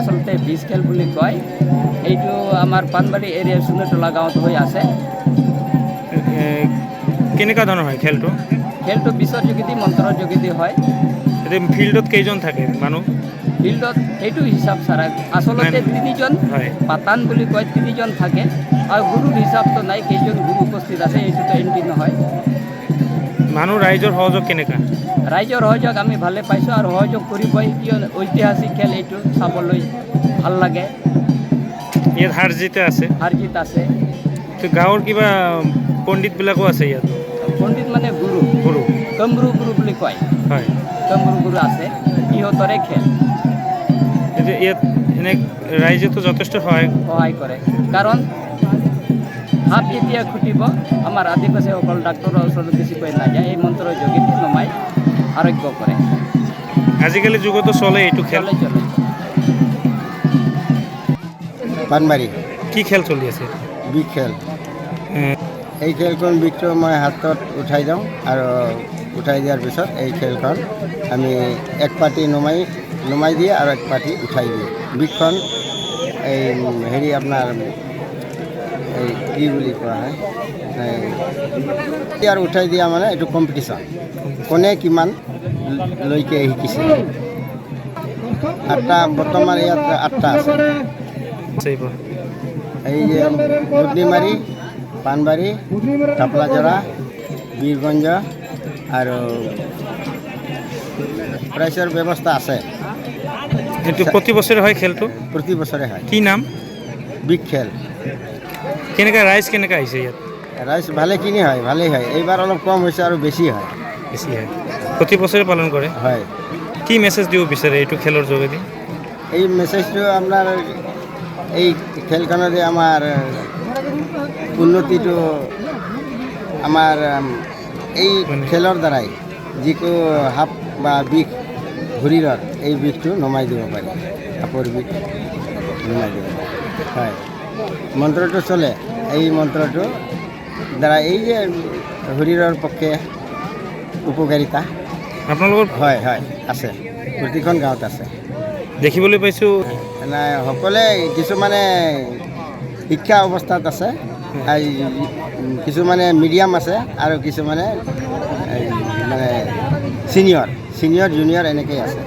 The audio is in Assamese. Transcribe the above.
আচলতে বিজ খেল বুলি কয়। এইটো আমাৰ পাণবাৰী এৰিয়াৰ চুনেতলা গাঁৱত হৈ আছে। কেনেকুৱা ধৰণৰ হয় খেলটো? খেলটো বিছৰ যোগেদি মন্ত্ৰৰ যোগেদি হয়। এতিয়া ফিল্ডত কেইজন থাকে মানুহ? ফিল্ডত সেইটো হিচাপ চাৰা আচলতে তিনিজন হয় পাতান বুলি কয়, তিনিজন থাকে আৰু গুৰুৰ হিচাপটো নাই, কেইজন গুৰু উপস্থিত আছে এইটোতো এণ্ট্ৰি নহয়। মানুহ ৰাইজৰ সহযোগ কেনেকুৱা? ৰাইজৰ সহযোগ আমি ভালে পাইছোঁ আৰু সহযোগ কৰিবই, কিয় ঐতিহাসিক খেল এইটো চাবলৈ ভাল লাগে। ইয়াত হাৰ জিত আছে, হাৰ জিত আছে। তো গাঁৱৰ কিবা পণ্ডিতবিলাকো আছে ইয়াত? পণ্ডিত মানে গুৰু, গুৰু কমৰু গুৰু বুলি কয়। হয়। কমৰু গুৰু আছে, ইহঁতৰে খেল। এতিয়া ইয়াত এনে ৰাইজেতো যথেষ্ট সহায় কৰে, কাৰণ সাপ যেতিয়া খুটিব আমাৰ আদিবাসীসকল ডাক্তৰৰ ওচৰত বেছিকৈ নাযায়, এই মন্ত্ৰৰ যোগেদি নমাই আৰোগ্য কৰে। আজিকালি যুগতো চলে এইটো খেল? চলে চলে। পাণবাৰী কি খেল চলি আছে? বিষ খেল। এই খেলখন বিষটো মই হাতত উঠাই দিওঁ আৰু উঠাই দিয়াৰ পিছত এই খেলখন আমি এক পাটি নমাই দিয়ে আৰু এক পাটি উঠাই দিয়ে। বিষখন এই হেৰি আপোনাৰ এই কি বুলি কোৱা হয়, আৰু উঠাই দিয়া মানে এইটো কম্পিটিশ্যন, কোনে কিমান লৈকে শিকিছে। বৰ্তমান ইয়াত 8টা আছে। এই যে বুটনিমাৰী, পাণবাৰী, কাপলাজৰা, বীৰগঞ্জ আৰু প্ৰাইজৰ ব্যৱস্থা আছে। এইটো প্ৰতি বছৰে হয় খেলটো? প্ৰতি বছৰে হয়। কি নাম? বিগ খেল। কেনেকৈ ৰাইজ কেনেকৈ আহিছে ইয়াত? ৰাইজ ভালেখিনি হয়, ভালেই হয়। এইবাৰ অলপ কম হৈছে আৰু বেছি হয়। বেছি হয়, প্ৰতি বছৰে পালন কৰে? হয়। কি মেছেজ দিব বিচাৰে এইটো খেলৰ যোগেদি? এই মেছেজটো আপোনাৰ এই খেলখনতে আমাৰ উন্নতিটো আমাৰ এই খেলৰ দ্বাৰাই যিটো সাপ বা বিষ শৰীৰৰ এই বিষটো নমাই দিব পাৰি, সাপৰ বিষ নমাই দিব পাৰি। হয়, মন্ত্ৰটো চলে। এই মন্ত্ৰটো দ্বাৰা এই যে শৰীৰৰ পক্ষে উপকাৰিতা আপোনালোকৰ হয় হয় আছে, প্ৰতিখন গাঁৱত আছে। দেখিবলৈ পাইছোঁ নাই সকলোৱে, কিছুমানে শিক্ষা অৱস্থাত আছে, কিছুমানে মিডিয়াম আছে আৰু কিছুমানে মানে ছিনিয়ৰ জুনিয়ৰ এনেকেই আছে।